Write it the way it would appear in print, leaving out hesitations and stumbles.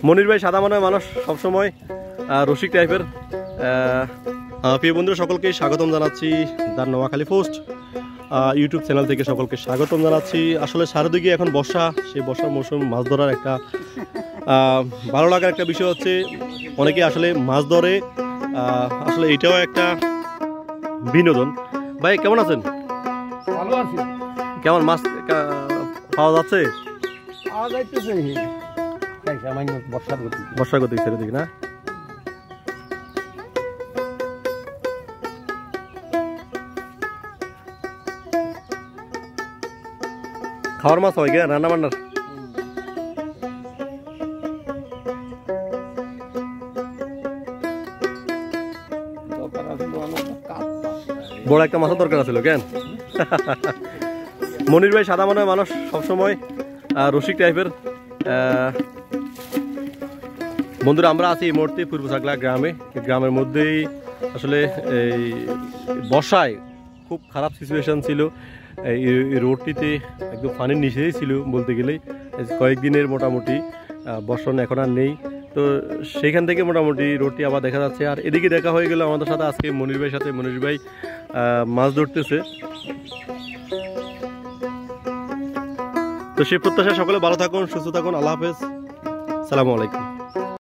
মনির ভাই সাদা মনের মানুষ, সবসময় রসিক টাইপের। প্রিয় বন্ধুরা, সকলকে স্বাগতম জানাচ্ছি the Noakhali post YouTube channel থেকে সকলকে স্বাগতম জানাচ্ছি। আসলে চারিদিকে এখন বর্ষা, সেই বর্ষার মৌসুম, মাছ ধরার একটা ভালো লাগার একটা বিষয় হচ্ছে অনেকে আসলে মাছ ধরে, আসলে এটাও একটা বিনোদন। ভাই কেমন আছেন? ভালো আছি। কেমন মাছ পাওয়া যাচ্ছে? বর্ষার গতি ছেড়ে দিকে না? খাওয়ার মাছ হয় গে রান্না বান্নার? বড় একটা মাছের দরকার ছিল কেন? মনির ভাই সাদা মনের মানুষ, সবসময় রসিক টাইপের। বন্ধুরা, আমরা আছি এই মুহূর্তে পূর্ব ছাগলা গ্রামে। গ্রামের মধ্যেই আসলে এই বর্ষায় খুব খারাপ সিচুয়েশন ছিল। এই রোডটিতে একদম পানির নিচেই ছিল বলতে গেলেই। কয়েকদিনের মোটামুটি বর্ষণ এখন আর নেই, তো সেইখান থেকে মোটামুটি রোডটি আবার দেখা যাচ্ছে। আর এদিকে দেখা হয়ে গেল আমাদের সাথে আজকে মনির ভাইয়ের সাথে। মনির ভাই মাছ ধরতেছে। তো সেই প্রত্যাশা সকলে ভালো থাকুন, সুস্থ থাকুন। আল্লাহ হাফেজ, আসসালামু আলাইকুম।